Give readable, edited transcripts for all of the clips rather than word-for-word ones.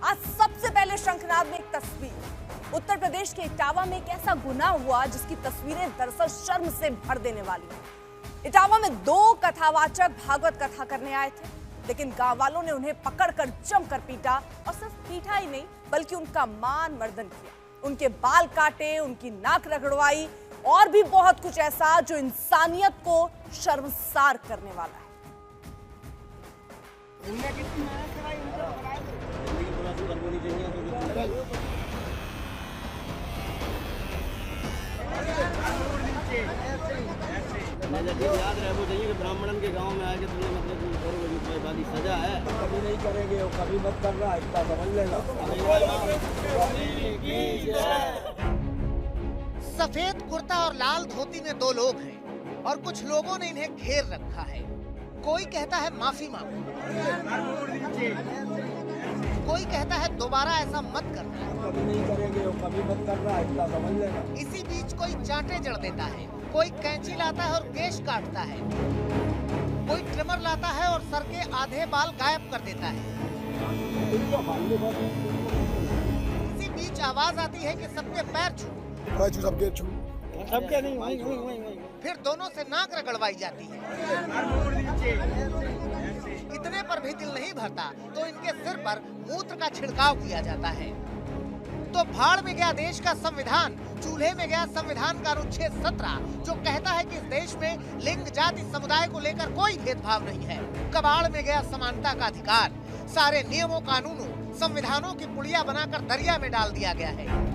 आज सबसे पहले शंखनाद में एक तस्वीर। उत्तर प्रदेश के इटावा में एक ऐसा गुनाह हुआ जिसकी तस्वीरें दरअसल शर्म से भर देने वाली हैं। इटावा में दो कथावाचक भागवत कथा करने आए थे, लेकिन गांव वालों ने उन्हें पकड़कर जमकर पीटा, और सिर्फ पीटा ही नहीं बल्कि उनका मान मर्दन किया, उनके बाल काटे, उनकी नाक रगड़वाई और भी बहुत कुछ ऐसा जो इंसानियत को शर्मसार करने वाला है। याद रहे वो चाहिए कि ब्राह्मणन के गांव में आके तुमने मतलब सजा है, कभी नहीं करेंगे, वो कभी मत करना, इतना समझ लेगा। सफेद कुर्ता और लाल धोती में दो लोग हैं और कुछ लोगों ने इन्हें घेर रखा है। कोई कहता है माफी मांगो, कोई कहता है दोबारा ऐसा मत करना, कभी नहीं करेंगे, वो कभी मत करना, इतना समझ लेगा। इसी बीच कोई चांटे जड़ देता है, कोई कैंची लाता है और केश काटता है, कोई ट्रिमर लाता है और सर के आधे बाल गायब कर देता है। इसी बीच आवाज आती है कि सबके पैर छू, सबके नहीं, वहीं। फिर दोनों से नाक रगड़वाई जाती है। इतने पर भी दिल नहीं भरता तो इनके सिर पर मूत्र का छिड़काव किया जाता है। तो भाड़ में गया देश का संविधान, चूल्हे में गया संविधान का अनुच्छेद 17 जो कहता है कि इस देश में लिंग, जाति, समुदाय को लेकर कोई भेदभाव नहीं है। कबाड़ में गया समानता का अधिकार, सारे नियमों, कानूनों, संविधानों की पुड़िया बनाकर दरिया में डाल दिया गया है।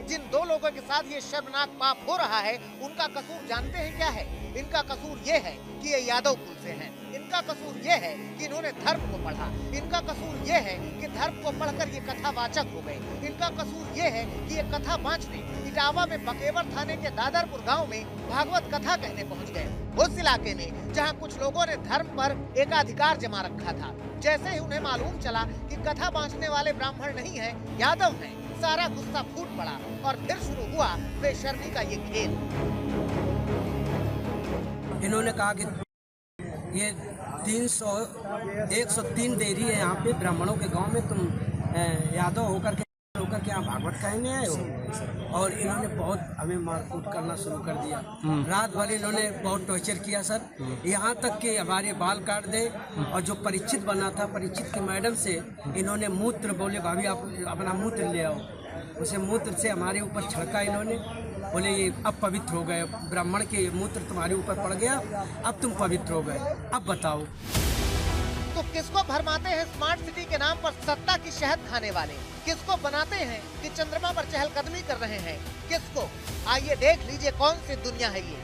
जिन दो लोगों के साथ ये शर्मनाक पाप हो रहा है, उनका कसूर जानते हैं क्या है? इनका कसूर ये है कि ये यादव कुल से हैं। इनका कसूर ये है कि इन्होंने धर्म को पढ़ा। इनका कसूर ये है कि धर्म को पढ़कर ये कथावाचक हो गए। इनका कसूर ये है कि ये कथा बांचने इटावा में बकेवर थाने के दादरपुर गांव में भागवत कथा कहने पहुंच गए। उस इलाके में जहां कुछ लोगों ने धर्म पर एकाधिकार जमा रखा था, जैसे ही उन्हें मालूम चला कि कथा बांचने वाले ब्राह्मण नहीं है, यादव है, सारा गुस्सा फूट पड़ा और फिर शुरू हुआ बेशर्मी का ये खेल। इन्होंने कहा कि ये 103 देरी है यहाँ पे ब्राह्मणों के गांव में, तुम यादव होकर के यहाँ भागवत कहने आए हो। और इन्होंने बहुत हमें मारकूट करना शुरू कर दिया। रात भर इन्होंने बहुत टॉर्चर किया सर, यहाँ तक कि हमारे बाल काट दे। और जो परीक्षित बना था, परीक्षित की मैडम से इन्होंने मूत्र, बोले भाभी आप अपना मूत्र ले आओ, उसे मूत्र से हमारे ऊपर छिड़का इन्होंने। बोले ये अब पवित्र हो गए, ब्राह्मण के मूत्र तुम्हारे ऊपर पड़ गया, अब तुम पवित्र हो गए, अब बताओ। तो किसको भरमाते हैं स्मार्ट सिटी के नाम पर सत्ता की शहद खाने वाले? किसको बनाते हैं कि चंद्रमा पर चहलकदमी कर रहे हैं? किसको? आइए देख लीजिए कौन सी दुनिया है ये।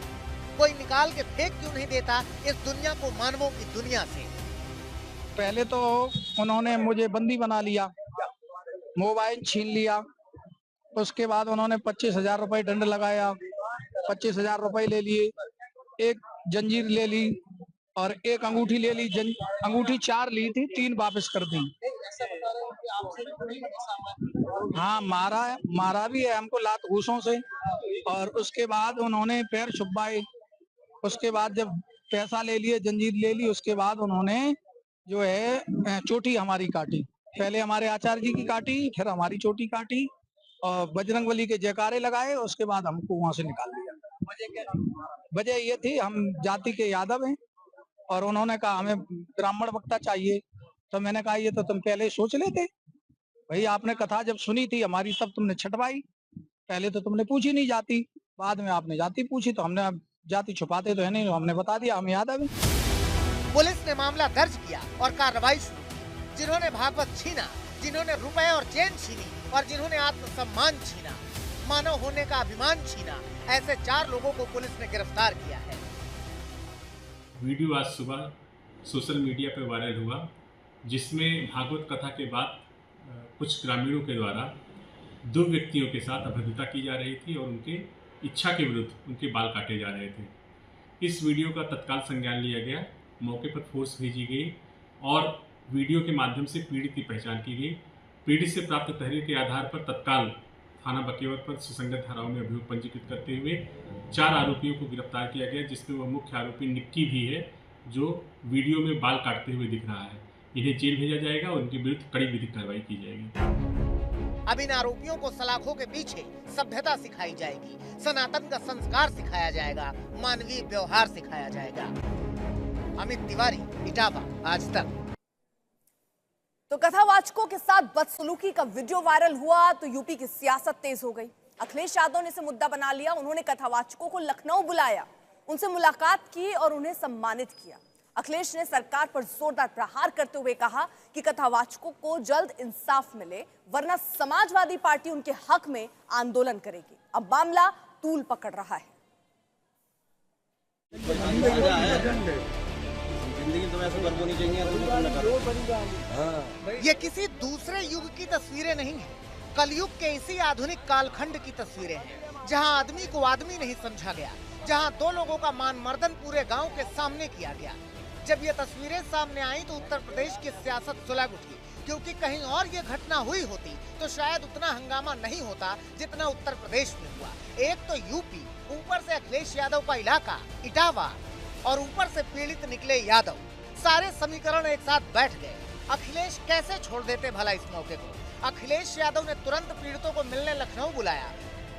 कोई निकाल के फेंक क्यों नहीं देता इस दुनिया को मानवों की दुनिया से? पहले तो उन्होंने मुझे बंदी बना लिया, मोबाइल छीन लिया, उसके बाद उन्होंने 25,000 रुपए दंड लगाया, 25,000 रुपए ले लिए, एक जंजीर ले ली और एक अंगूठी ले ली। अंगूठी 4 ली थी, 3 वापस कर दी। हाँ, मारा भी है हमको लात घूसों से। और उसके बाद उन्होंने पैर छुपाए। उसके बाद जब पैसा ले लिए, जंजीर ले ली, उसके बाद उन्होंने जो है चोटी हमारी काटी। पहले हमारे आचार्य जी की काटी, फिर हमारी चोटी काटी और बजरंगबली के जयकारे लगाए। उसके बाद हमको वहां से निकाल दिया। वजह ये थी, हम जाति के यादव हैं और उन्होंने कहा हमें ब्राह्मण वक्ता चाहिए। तो मैंने कहा ये तो तुम पहले सोच लेते भाई, आपने कथा जब सुनी थी हमारी तब तुमने छटवाई, पहले तो तुमने पूछी नहीं जाति, बाद में आपने जाति पूछी। तो हमने जाति छुपाते तो है नहीं, हमने बता दिया हम यादव हैं। पुलिस ने मामला दर्ज किया और कार्रवाई शुरू की। जिन्होंने भागवत छीना, जिन्होंने रुपए और चेन छीनी और जिन्होंने आत्मसम्मान छीना, मानव होने का अभिमान छीना, ऐसे 4 लोगों को पुलिस ने गिरफ्तार किया है। वीडियो आज सुबह सोशल मीडिया पर वायरल हुआ, जिसमें भागवत कथा के बाद कुछ ग्रामीणों के द्वारा 2 व्यक्तियों के साथ अभद्रता की जा रही थी और उनके इच्छा के विरुद्ध उनके बाल काटे जा रहे थे। इस वीडियो का तत्काल संज्ञान लिया गया, मौके पर फोर्स भेजी गई और वीडियो के माध्यम से पीड़ित की पहचान की गई। पीड़ित से प्राप्त तहरीर के आधार पर तत्काल थाना बकेवर पर सुसंगत धाराओं में अभियोग पंजीकृत करते हुए 4 आरोपियों को गिरफ्तार किया गया, जिसमें वह मुख्य आरोपी निक्की भी है, जो वीडियो में बाल काटते हुए दिख रहा है। इन्हें जेल भेजा जाएगा और उनके विरुद्ध कड़ी विधिक कार्रवाई की जाएगी। अब इन आरोपियों को सलाखों के पीछे सभ्यता सिखाई जाएगी, सनातन का संस्कार सिखाया जाएगा, मानवीय व्यवहार सिखाया जाएगा। अमित तिवारी, इटावा, आज तक। तो कथावाचकों के साथ बदसलूकी का वीडियो वायरल हुआ तो यूपी की सियासत तेज हो गई। अखिलेश यादव ने इसे मुद्दा बना लिया। उन्होंने कथावाचकों को लखनऊ बुलाया, उनसे मुलाकात की और उन्हें सम्मानित किया। अखिलेश ने सरकार पर जोरदार प्रहार करते हुए कहा कि कथावाचकों को जल्द इंसाफ मिले, वरना समाजवादी पार्टी उनके हक में आंदोलन करेगी। अब मामला तूल पकड़ रहा है। जिंदगी तो वैसे बर्बाद चाहिए। ये किसी दूसरे युग की तस्वीरें नहीं है, कलयुग के इसी आधुनिक कालखंड की तस्वीरें हैं, जहां आदमी को आदमी नहीं समझा गया, जहां दो लोगों का मान मर्दन पूरे गांव के सामने किया गया। जब ये तस्वीरें सामने आई तो उत्तर प्रदेश की सियासत सुलग उठी, क्योंकि कहीं और ये घटना हुई होती तो शायद उतना हंगामा नहीं होता जितना उत्तर प्रदेश में हुआ। एक तो यूपी, ऊपर से अखिलेश यादव का इलाका इटावा, और ऊपर से पीड़ित निकले यादव। सारे समीकरण एक साथ बैठ गए। अखिलेश कैसे छोड़ देते भला इस मौके को। अखिलेश यादव ने तुरंत पीड़ितों को मिलने लखनऊ बुलाया।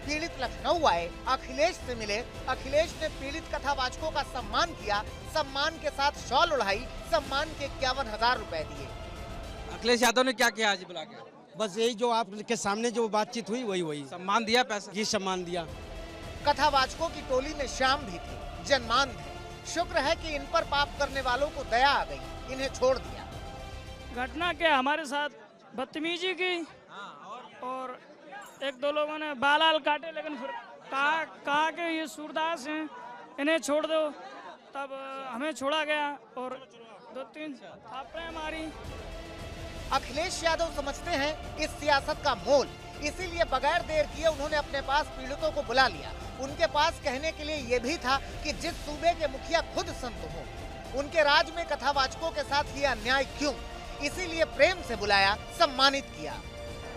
पीड़ित लखनऊ आए, अखिलेश से मिले। अखिलेश ने पीड़ित कथावाचकों का सम्मान किया, सम्मान के साथ शॉल उड़ाई, सम्मान के 51,000 रुपए दिए। अखिलेश यादव ने क्या किया आज बुला के? बस यही जो आपके सामने जो बातचीत हुई वही सम्मान दिया, पैसा जी सम्मान दिया। कथावाचकों की टोली में श्याम भी थे, जनमान थे। शुक्र है कि इन पर पाप करने वालों को दया आ गई, इन्हें छोड़ दिया। घटना के हमारे साथ बदतमीजी की और एक दो लोगों ने बाल काटे, लेकिन फिर कहा कि ये सूरदास हैं, इन्हें छोड़ दो। तब हमें छोड़ा गया और 2-3 थापड़ें मारी। अखिलेश यादव समझते हैं इस सियासत का मोल, इसीलिए बगैर देर किए उन्होंने अपने पास पीड़ितों को बुला लिया। उनके पास कहने के लिए ये भी था कि जिस सूबे के मुखिया खुद संत हो, उनके राज में कथावाचकों के साथ ये अन्याय क्यों, इसीलिए प्रेम से बुलाया, सम्मानित किया।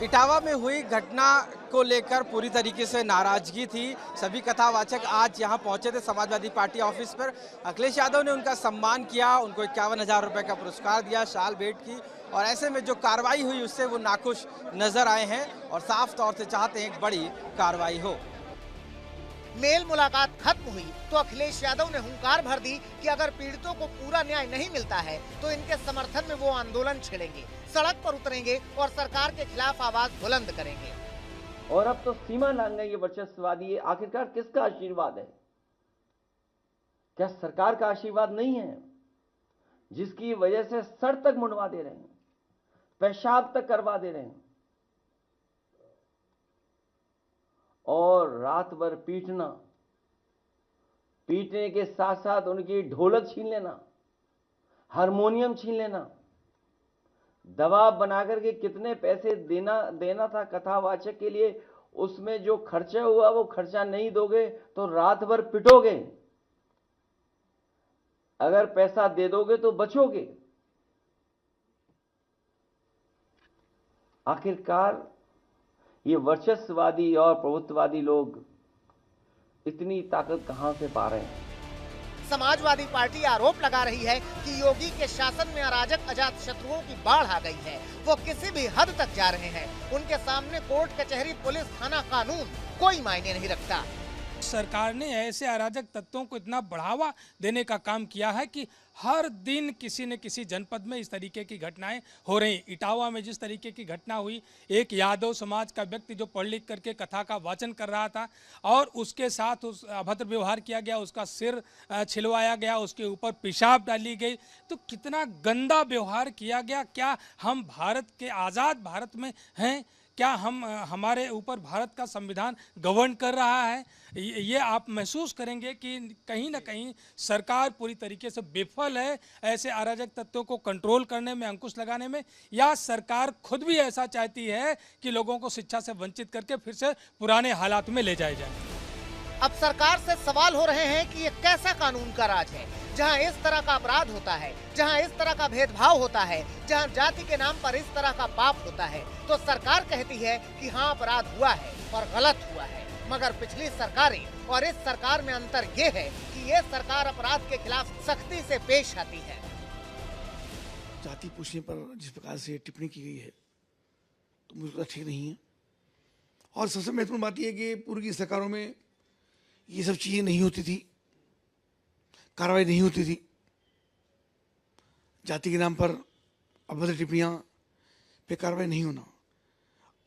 इटावा में हुई घटना को लेकर पूरी तरीके से नाराजगी थी। सभी कथावाचक आज यहां पहुंचे थे समाजवादी पार्टी ऑफिस पर। अखिलेश यादव ने उनका सम्मान किया, उनको 51,000 रुपए का पुरस्कार दिया, शाल भेंट की, और ऐसे में जो कार्रवाई हुई उससे वो नाखुश नजर आए हैं और साफ तौर से चाहते हैं एक बड़ी कार्रवाई हो। मेल मुलाकात खत्म हुई तो अखिलेश यादव ने हुंकार भर दी कि अगर पीड़ितों को पूरा न्याय नहीं मिलता है तो इनके समर्थन में वो आंदोलन छेड़ेंगे, सड़क पर उतरेंगे और सरकार के खिलाफ आवाज बुलंद करेंगे। और अब तो सीमा लांघे ये वर्चस्ववादी आखिरकार किसका आशीर्वाद है? क्या सरकार का आशीर्वाद नहीं है, जिसकी वजह से सर तक मुंडवा दे रहे हैं, पेशाब तक करवा दे रहे हैं, और रात भर पीटने के साथ साथ उनकी ढोलक छीन लेना, हारमोनियम छीन लेना, दबाव बनाकर के कितने पैसे देना था कथावाचक के लिए, उसमें जो खर्चा हुआ वो खर्चा नहीं दोगे तो रात भर पिटोगे, अगर पैसा दे दोगे तो बचोगे। आखिरकार ये वर्चस्ववादी और प्रभुत्ववादी लोग इतनी ताकत कहां से पा रहे हैं? समाजवादी पार्टी आरोप लगा रही है कि योगी के शासन में अराजक अजात शत्रुओं की बाढ़ आ गई है। वो किसी भी हद तक जा रहे हैं। उनके सामने कोर्ट, कचहरी, पुलिस, थाना, कानून कोई मायने नहीं रखता। सरकार ने ऐसे अराजक तत्वों को इतना बढ़ावा देने का काम किया है कि हर दिन किसी न किसी जनपद में इस तरीके की घटनाएं हो रही। इटावा में जिस तरीके की घटना हुई, एक यादव समाज का व्यक्ति जो पढ़ लिख करके कथा का वाचन कर रहा था और उसके साथ उस अभद्र व्यवहार किया गया, उसका सिर छिलवाया गया, उसके ऊपर पेशाब डाली गई, तो कितना गंदा व्यवहार किया गया। क्या हम भारत के आज़ाद भारत में हैं? क्या हमारे ऊपर भारत का संविधान गवर्न कर रहा है? ये आप महसूस करेंगे कि कहीं ना कहीं सरकार पूरी तरीके से विफल है ऐसे अराजक तत्वों को कंट्रोल करने में, अंकुश लगाने में, या सरकार खुद भी ऐसा चाहती है कि लोगों को शिक्षा से वंचित करके फिर से पुराने हालात में ले जाया जाए। अब सरकार से सवाल हो रहे हैं कि ये कैसा कानून का राज है जहां इस तरह का अपराध होता है, जहां इस तरह का भेदभाव होता है, जहां जाति के नाम पर इस तरह का पाप होता है। तो सरकार कहती है कि हाँ अपराध हुआ है और गलत हुआ है, मगर पिछली सरकारें और इस सरकार में अंतर ये है कि ये सरकार अपराध के खिलाफ सख्ती से पेश आती है। जाति पूछने पर जिस प्रकार से टिप्पणी की गई है तो मुझे लगता ठीक नहीं है। और सबसे महत्वपूर्ण बात यह है कि पूर्व की सरकारों में ये सब चीज़ें नहीं होती थी, कार्रवाई नहीं होती थी। जाति के नाम पर अभद्र टिप्पणियाँ पे कार्रवाई नहीं होना,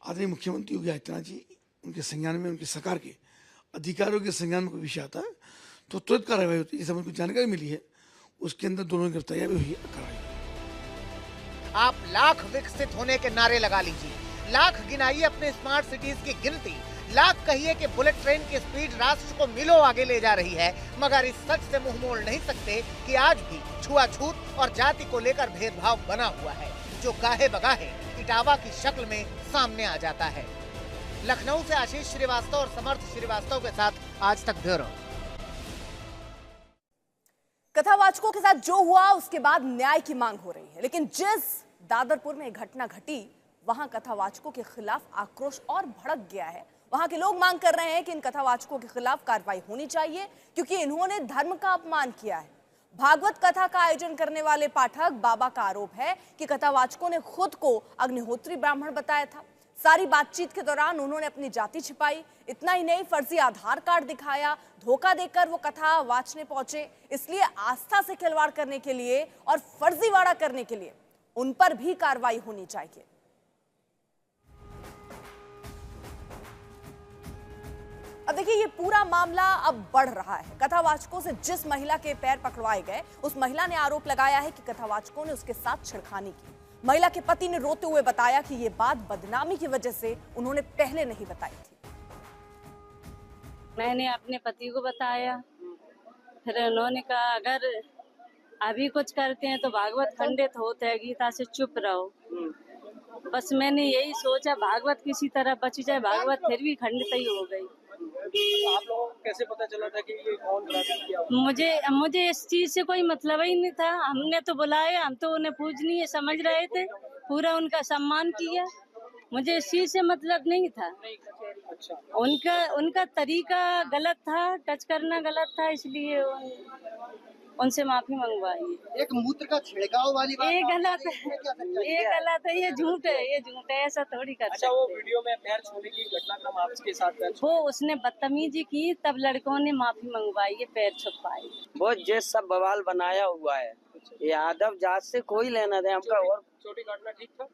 आदरणीय मुख्यमंत्री योगी आदित्यनाथ जी उनके संज्ञान में, उनकी सरकार के अधिकारियों के संज्ञान में कोई विषय आता है तो तुरंत कार्रवाई होती है। जैसे मुझे जानकारी मिली है उसके अंदर दोनों की गिरफ्तारियां भी हुई कार्रवाई। आप लाख विकसित होने के नारे लगा लीजिए, लाख गिनाइए अपने स्मार्ट सिटीज की गिनती, लाख कहिए कि बुलेट ट्रेन की स्पीड राष्ट्र को मीलों आगे ले जा रही है, मगर इस सच से मुंह मोड़ नहीं सकते कि आज भी छुआछूत और जाति को लेकर भेदभाव बना हुआ है, जो गाहे बगाहे इटावा की शक्ल में सामने आ जाता है। लखनऊ से आशीष श्रीवास्तव और समर्थ श्रीवास्तव के साथ आज तक ब्यूरो। कथावाचकों के साथ जो हुआ उसके बाद न्याय की मांग हो रही है, लेकिन जिस दादरपुर में घटना घटी वहां कथावाचकों के खिलाफ आक्रोश और भड़क गया है। वहां के लोग मांग कर रहे हैं कि इन कथावाचकों के खिलाफ कार्रवाई होनी चाहिए क्योंकि इन्होंने धर्म का अपमान किया है। भागवत कथा का आयोजन करने वाले पाठक बाबा का आरोप है कि कथावाचकों ने खुद को अग्निहोत्री ब्राह्मण बताया था। सारी बातचीत के दौरान उन्होंने अपनी जाति छिपाई। इतना ही नहीं, फर्जी आधार कार्ड दिखाया, धोखा देकर वो कथा वाचने पहुंचे। इसलिए आस्था से खिलवाड़ करने के लिए और फर्जीवाड़ा करने के लिए उन पर भी कार्रवाई होनी चाहिए। अब देखिए, ये पूरा मामला अब बढ़ रहा है। कथावाचकों से जिस महिला के पैर पकड़वाए गए उस महिला ने आरोप लगाया है कि कथावाचकों ने उसके साथ छेड़खानी की। महिला के पति ने रोते हुए बताया कि ये बात बदनामी की वजह से उन्होंने पहले नहीं बताई थी। मैंने अपने पति को बताया, फिर उन्होंने कहा अगर अभी कुछ करते हैं तो भागवत खंडित होते है, गीता से चुप रहो। बस मैंने यही सोचा भागवत किसी तरह बच जाए, भागवत फिर भी खंडित ही हो गई। आप लोगों को कैसे पता चला था कि ये कौन किया? मुझे इस चीज से कोई मतलब ही नहीं था। हमने तो बुलाया, हम तो उन्हें पूजनीय समझ रहे थे, पूरा उनका सम्मान किया। मुझे इस चीज से मतलब नहीं था। अच्छा। उनका तरीका गलत था, टच करना गलत था, इसलिए उनसे माफी मंगवाई। एक मूत्र का छिड़काव वाली बात ये गलत है, ये झूठ है, ऐसा थोड़ी कर। अच्छा, वो वीडियो में पैर छूने की घटनाक्रम आपके साथ वो उसने बदतमीजी की, तब लड़कों ने माफी मंगवाई, ये पैर छुपाई। वो जे सब बवाल बनाया हुआ है, यादव जात से कोई लेना देना हमका। और छोटी घटना ठीक था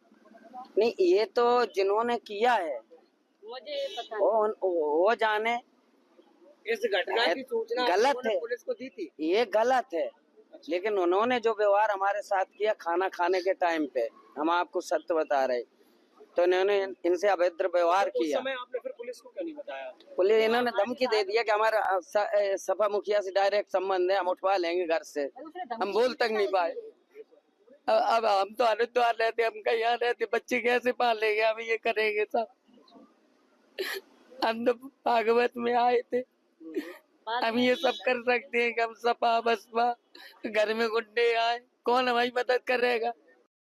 नहीं, ये तो जिन्होंने किया है मुझे पता वो जाने। इस घटना की सूचना गलत है, पुलिस को दी थी, ये गलत है। लेकिन उन्होंने जो व्यवहार हमारे साथ किया खाना खाने के टाइम पे, हम आपको सत्य बता रहे, तो इन्होंने इनसे अभद्र व्यवहार किया। उस समय आपने फिर पुलिस को क्यों नहीं बताया? पुलिस इन्होंने धमकी दे दिया कि हमारा सपा मुखिया से डायरेक्ट संबंध है, हम उठवा लेंगे घर से। हम बोल तक नहीं पाए। अब हम तो हरिद्वार रहते, हम कहीं यहाँ रहते, बच्चे कैसे पालेंगे, हम ये करेंगे सब। हम तो भागवत में आए थे, हम ये सब कर सकते हैं कि हम सपा बसपा घर में गुंडे आए, कौन हमारी मदद करेगा?